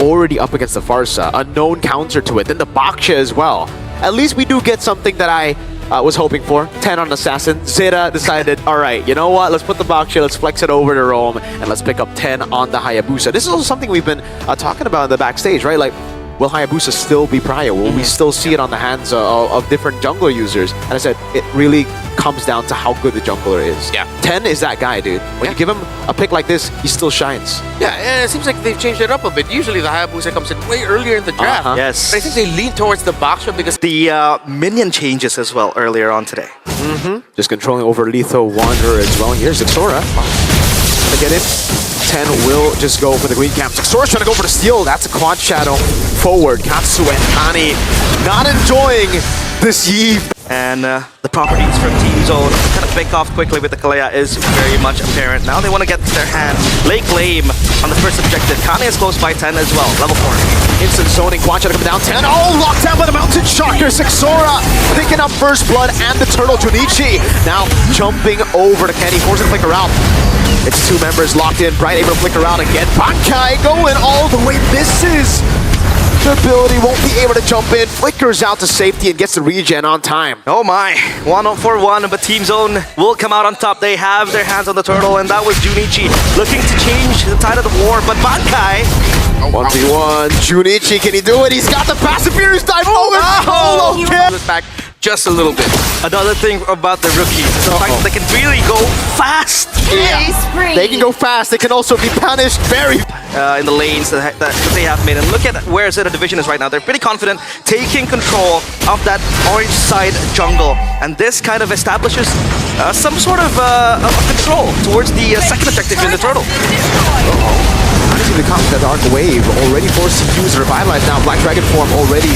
already up against the Farsa, a known counter to it, then the Baksha as well. At least we do get something that I was hoping for. 10 on Assassin. Zeta decided, alright, you know what? Let's put the Baksha, let's flex it over to Rome, and let's pick up 10 on the Hayabusa. This is also something we've been talking about in the backstage, right? Like, will Hayabusa still be Pariah? Will we still see it on the hands of different jungler users? And I said, it really comes down to how good the jungler is. Yeah. 10 is that guy, dude. When you give him a pick like this, he still shines. Yeah, and it seems like they've changed it up a bit. Usually the Hayabusa comes in way earlier in the draft. Yes. But I think they lean towards the Baksha because The minion changes as well earlier on today. Just controlling over Letho Wanderer as well. Here's Xora. To get in. 10 will just go for the green camp. Xora's trying to go for the steal. That's a quad shadow forward. Katsu and Kani not enjoying this Yi. And the properties from Team Zone kind of pick off quickly with the Kalea is very much apparent. Now they want to get their hands, lay claim on the first objective. Kani is close by 10 as well, level 4. Instant zoning, quad shadow coming down 10. Oh, locked down by the Mountain Shockers. Xora picking up first blood and the turtle Junichi. Now jumping over to Kenny, forcing the flicker out. It's two members locked in. Bright able to flicker out again. Bankai going all the way. Misses. The ability won't be able to jump in. Flickers out to safety and gets the regen on time. Oh my, 1-for-1, but Team Zone will come out on top. They have their hands on the turtle, and that was Junichi looking to change the tide of the war, but Bankai... 1v1. Junichi, can he do it? He's got the passive furious dive over. Oh, back just a little bit. Another thing about the rookies is the fact that they can really go fast. Yeah. They can go fast. They can also be punished very In the lanes that they have made. And look at where Zeta Division is right now. They're pretty confident taking control of that orange side jungle. And this kind of establishes some sort of control towards the second objective in the turtle. Honestly, the comes that Dark Wave already forced to use Revitalize now. Black Dragon form already.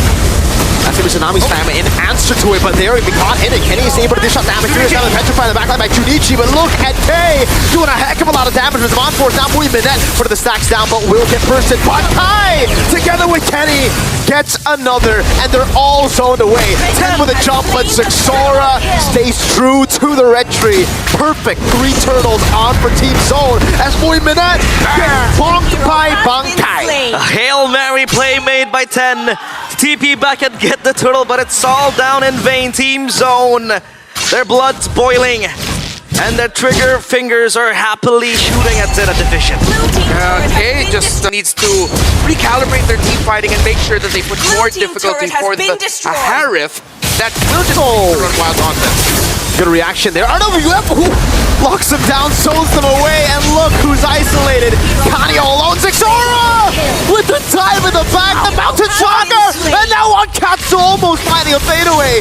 That's going to be Tsunami's family in answer to it, but they're going to be caught in it. Kenny is able to dish out damage. Furious down the petrify in the backline by Junichi, but look at K doing a heck of a lot of damage with the Monforce. Now Muy Minette for the stacks down, but will get bursted. But Kai, together with Kenny, gets another, and they're all zoned away. 10 with a jump, but Xora stays true to the red tree. Perfect 3 turtles on for Team Zone as Muy Minette gets bonked by Bankai. A Hail Mary play made by 10. TP back and get the turtle, but it's all down in vain. Team Zone, their blood's boiling, and their trigger fingers are happily shooting at Zeta Division. Okay, just needs to recalibrate their team fighting and make sure that they put more difficulty for the Harif that will just run wild on them. Good reaction there. RWF locks them down, zones them away, and look who's isolated. Kani all alone. Xora with the dive in the back, the Mountain Shocker, and now on Katsu almost finding a fadeaway.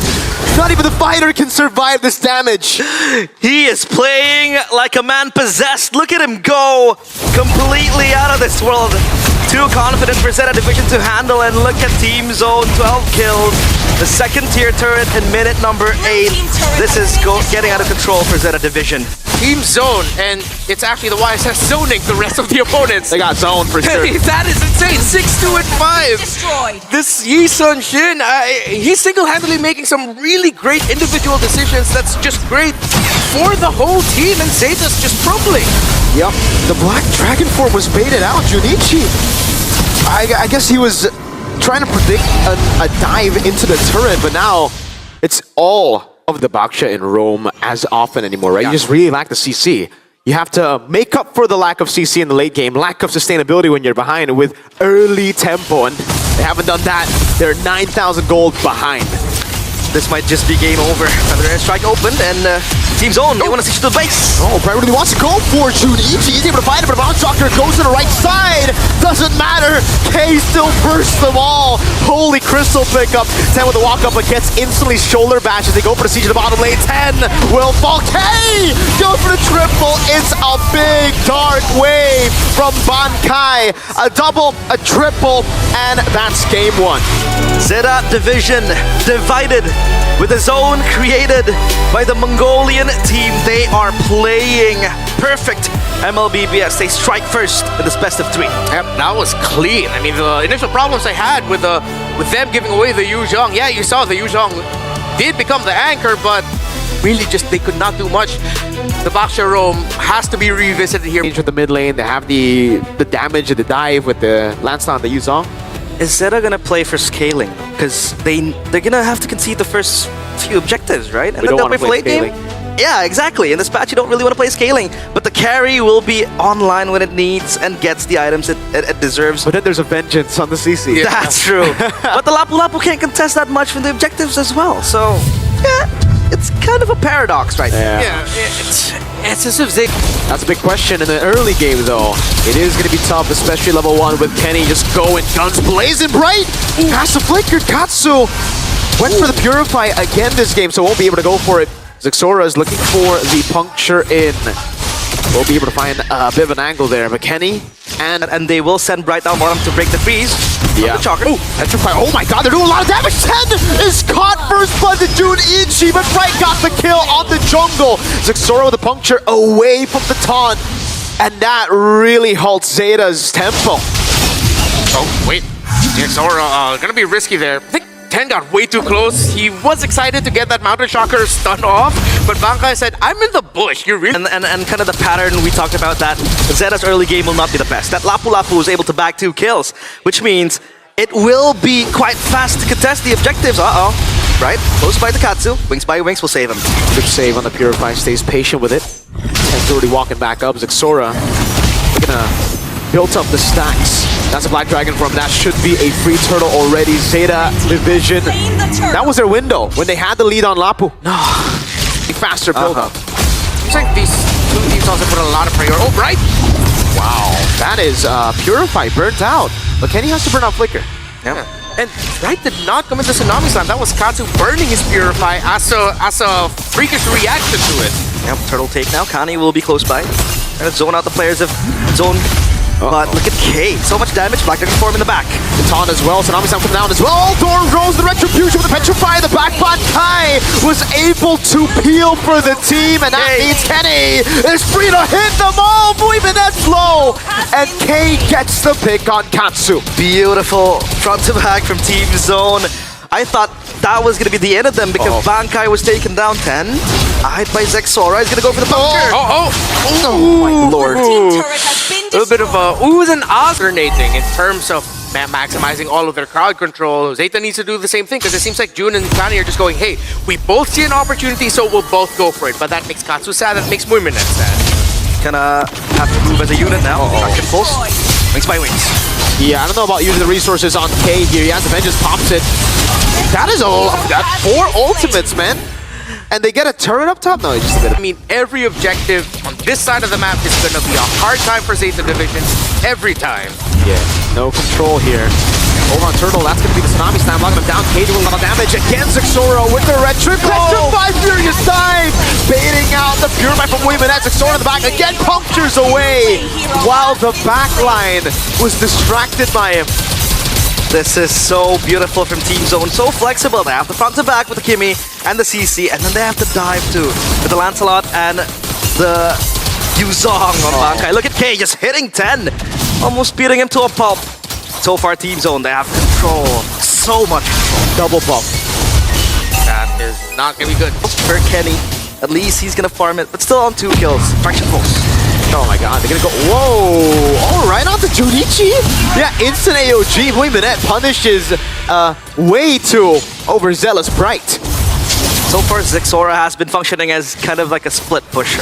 Not even the fighter can survive this damage. He is playing like a man possessed. Look at him go completely out of this world. Too confident for Zeta Division to handle, and look at Team Zone, 12 kills. The second tier turret in minute number 8. This is getting out of control for Zeta Division. Team Zone, and it's actually the YSS zoning the rest of the opponents. They got zoned for sure. That is insane. 6-2 and 5. This Yi Sun Shin, he's single-handedly making some really great individual decisions. That's just great for the whole team, and Zeta's just crumbling. Yep, the Black Dragon form was baited out. Junichi, I guess he was trying to predict a dive into the turret, but now it's all of the Baksha in Rome as often anymore, right? Yeah. You just really lack the CC. You have to make up for the lack of CC in the late game, lack of sustainability when you're behind with early tempo, and they haven't done that. They're 9,000 gold behind. This might just be game over. Another airstrike opened, and Team Zone, they want to see to the base. Oh, Bright really wants to go for Junichi. He's able to find it, but Mountain Shocker goes to the right side. Doesn't matter. K still bursts them all. Holy crystal pickup. 10 with the walk up, but gets instantly shoulder bashes. They go for the siege of the bottom lane. 10 will fall. K goes for the triple. It's a big dark wave from Bankai. A double, a triple, and that's game 1. Zeta Division divided with a zone created by the Mongolian team. They are playing perfect MLBBS. They strike first in this best of 3. Yep, that was clean. I mean, the initial problems I had with them giving away the Yu Zhong. Yeah, you saw the Yu Zhong did become the anchor, but really just they could not do much. The Baksha roam has to be revisited here. With the mid lane, they have the damage and the dive with the Lance on the Yuzong. Is Zeta gonna play for scaling? Because they're gonna have to concede the first few objectives, right? And We then don't they'll wanna play for play late game. Yeah, exactly. In this patch, you don't really want to play scaling, but the carry will be online when it needs and gets the items it deserves. But then there's a vengeance on the CC. Yeah. That's true. But the Lapu Lapu can't contest that much from the objectives as well. So, yeah, it's kind of a paradox right there. Yeah, it's as if they... That's a big question in the early game, though. It is going to be tough, especially level 1 with Kenny just going guns blazing bright. Has to flicker. Katsu went for the Purify again this game, so won't be able to go for it. Zexora is looking for the puncture in. We'll be able to find a bit of an angle there, but Kenny And they will send Bright down bottom to break the trees. Yeah. The Chalker. Electrify. Oh my god, they're doing a lot of damage. 10 is caught first blood to Junichi, but Bright got the kill on the jungle. Zexora with a puncture away from the taunt, and that really halts Zeta's tempo. Oh, wait. Zexora gonna be risky there. I think 10 got way too close. He was excited to get that Mountain Shocker stun off, but Bankai said, I'm in the bush. You're really... And kind of the pattern we talked about, that Zeta's early game will not be the best. That Lapu Lapu was able to bag 2 kills, which means it will be quite fast to contest the objectives. Uh-oh. Right? Close by the Katsu. Wings by Wings will save him. Good save on the Purify, stays patient with it. 10's already walking back up. Zexora, they're gonna build up the stacks. That's a Black Dragon from. That should be a free turtle already. Zeta Division. That was their window when they had the lead on Lapu. No. Faster build up. It's like these two teams also put a lot of priority. Oh, right! Wow. That is Purify burnt out. But Kenny has to burn out Flicker. Yeah. And Bright did not come into Tsunami Slam. That was Katsu burning his Purify as a freakish reaction to it. Yep, turtle take now. Kani will be close by. And zone out the players of zone. But look at K. So much damage. Black Dragon form in the back. The taunt as well. Tsunami Sound coming down as well. Thor rolls the Retribution with the Petrify. The backbot Kai was able to peel for the team. And that means Kenny is free to hit them all. Moving that slow. And K gets the pick on Katsu. Beautiful front to back from Team Zone. I thought that was going to be the end of them because Bankai was taken down 10. Eyed by Zexora. He's going to go for the puncture. Oh my lord. A little bit of a oohs and ahs alternating in terms of maximizing all of their crowd control. Zeta needs to do the same thing because it seems like Jun and Kani are just going, hey, we both see an opportunity, so we'll both go for it. But that makes Katsu sad, that makes Muiminet sad. Gonna have to move as a unit now. Action pulse. Wings by Wings. Yeah, I don't know about using the resources on K here. He has the Vengeance, pops it. That is all. That 4 ultimates, man. And they get a turret up top? No, it's just a bit of... I mean, every objective on this side of the map is going to be a hard time for Zeta Division. Every time. Yeah, no control here. Over on Turtle, that's going to be the Tsunami Slam, locking him down. K doing a lot of damage. Again, Zexora with the Retro. Petrify Furious dive! Baiting out the Purify from Muiminet. Zexora in the back, again punctures away, while the backline was distracted by him. This is so beautiful from Team Zone. So flexible. They have the front to back with the Kimmy and the CC, and then they have to dive too with the Lancelot and the Yuzong on Bankai. Look at K just hitting 10. Almost beating him to a pulp. So far, Team Zone, they have control. So much control. Double bump. That is not going to be good. For Kenny, at least he's going to farm it, but still on 2 kills. Fraction pulse. Oh my god, they're gonna go, whoa! All right, on to Junichi. Yeah, instant AOG. Muiminet punishes way too overzealous Bright. So far, Zexora has been functioning as kind of like a split pusher.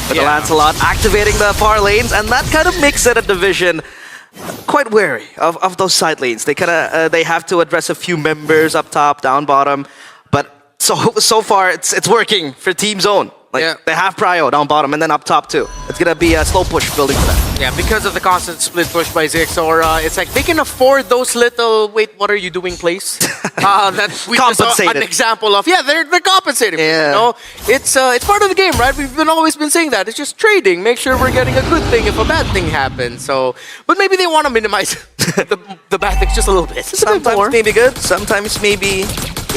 With the Lancelot activating the far lanes, and that kind of makes it a division quite wary of those side lanes. They kind of they have to address a few members up top, down bottom, but so far it's working for Team Zone. Like, they have prio down bottom and then up top too. It's gonna be a slow push building for them. Yeah, because of the constant split push by Zexora, it's like they can afford those little, wait, what are you doing, place? That we just saw an example of. Yeah, they're compensating. Yeah. You know? It's part of the game, right? We've always been saying that. It's just trading. Make sure we're getting a good thing if a bad thing happens. So, but maybe they want to minimize the bad things just a little bit. Sometimes maybe good, sometimes maybe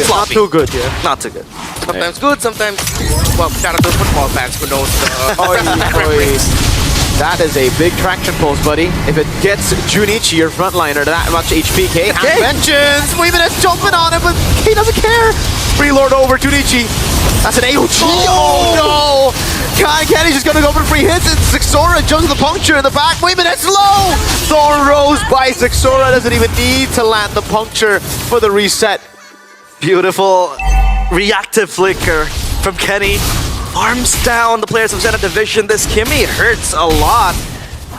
Not too good, yeah. not too good. Sometimes good, sometimes, well, shout out to the football fans who knows the That is a big traction pulse, buddy. If it gets Junichi, your frontliner, that much HP, K has vengeance! Muiminet's jumping on him, but K doesn't care! Freelord over, Junichi That's an AOG. Oh no! Kenny's just gonna go for the free hits, and Zixora jumps to the puncture in the back. Wait a minute, it's low! Thorn Rose by Zixora doesn't even need to land the puncture for the reset. Beautiful reactive flicker from Kenny. Farms down the players of Zeta Division. This Kimmy hurts a lot.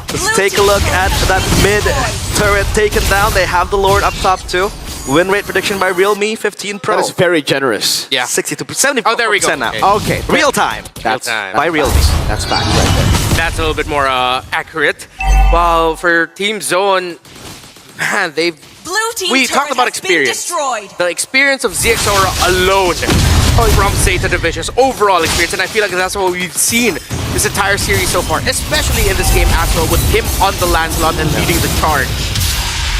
Let's take a look at that mid turret taken down. They have the Lord up top too. Win rate prediction by Realme 15 Pro. That is very generous. Yeah. 62%, 74% Oh, there we go. now. Okay. Real time. That's time. By Realme. That's fact right there. That's a little bit more accurate. While for Team Zone, man, they've... Blue team We turret talked about has been experience. destroyed. The experience of Zixora alone from Zeta Division's overall experience, and I feel like that's what we've seen this entire series so far, especially in this game as well, with him on the Lancelot and leading the charge.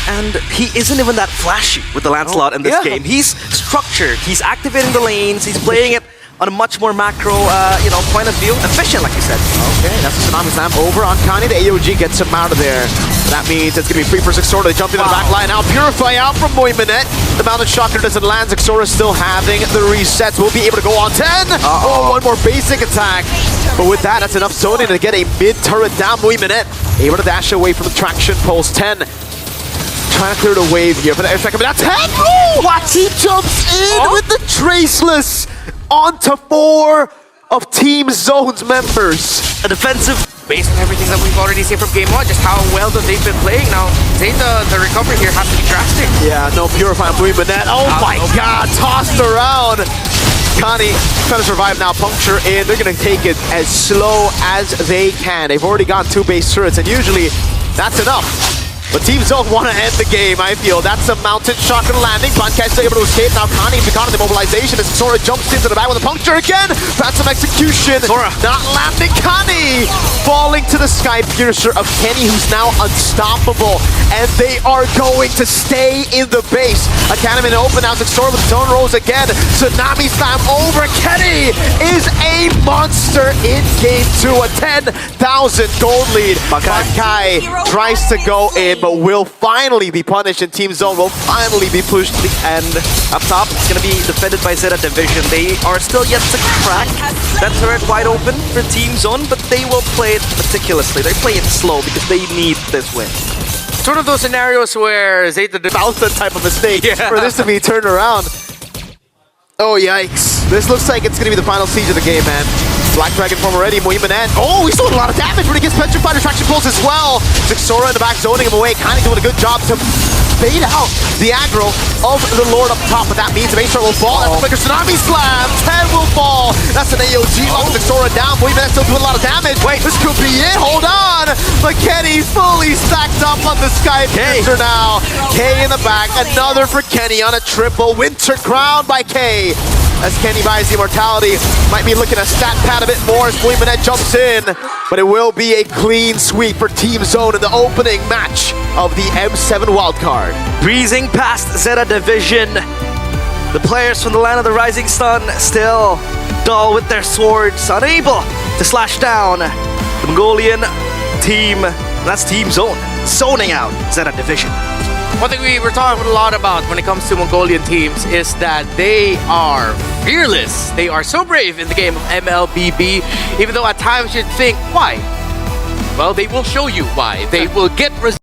And he isn't even that flashy with the Lancelot in this yeah. game. He's structured. He's activating the lanes. He's playing it on a much more macro, point of view. Efficient, like you said. Okay, that's a Tsunami Slam over on Kani. The AOG gets him out of there. That means it's going to be free for Zixora. They jump into the back line. Now Purify out from Moimanet. The Mounted Shocker doesn't land. Zixora still having the resets. Will be able to go on 10. Oh, one more basic attack. But with that, that's enough zoning to get a mid-turret down. Moimanet able to dash away from the traction post. 10. Trying to clear the wave here for the second, but that's 10! Oh, what? He jumps in with the Traceless onto 4 of Team Zone's members. A defensive. Based on everything that we've already seen from Game 1, just how well that they've been playing now, Zeta, the recovery here has to be drastic. Yeah, no Purify on Moimanet. Oh my god, tossed around. Kani trying to survive now, puncture in. They're going to take it as slow as they can. They've already got 2 base turrets, and usually that's enough. But Team Zone want to end the game, I feel. That's a Mounted Shocker landing. Bunkai still able to escape. Now Kani caught in the mobilization as Sora jumps into the back with a puncture again. Phantom execution. Sora not landing. Kani falling to the Sky Piercer of Kenny, who's now unstoppable. And they are going to stay in the base. Academy in open now. Sora with Zone Rose again. Tsunami Slam over. Kenny is a monster in game 2. A 10,000 gold lead. Bunkai tries to go in, but will finally be punished, and Team Zone will finally be pushed to the end. Up top, it's going to be defended by Zeta Division. They are still yet to crack that turret wide open for Team Zone, but they will play it meticulously. They play it slow because they need this win. Sort of those scenarios where Zeta Falcon type of mistake for this to be turned around. Oh, yikes. This looks like it's going to be the final siege of the game, man. Black Dragon form already, Moimanet. Oh, he's doing a lot of damage when he gets petrified attraction pulls as well. Zixora in the back zoning him away, kind of doing a good job to fade out the aggro of the Lord up top, but that means the base turret will fall. That's a flicker Tsunami Slam. 10 will fall. That's an AOG. Zixora down. Moimanet still doing a lot of damage. Wait, this could be it. Hold on. But Kenny fully stacked up on the Sky Piercer now. K in the back. Another for Kenny on a triple. Winter Crown by K. As Kenny buys the immortality. Might be looking at stat pad a bit more as Moimanet jumps in. But it will be a clean sweep for Team Zone in the opening match of the M7 Wildcard. Breezing past Zeta Division. The players from the land of the rising sun still dull with their swords, unable to slash down the Mongolian team. That's Team Zone, zoning out Zeta Division. One thing we were talking a lot about when it comes to Mongolian teams is that they are fearless. They are so brave in the game of MLBB, even though at times you'd think, why? Well, they will show you why. They will get results.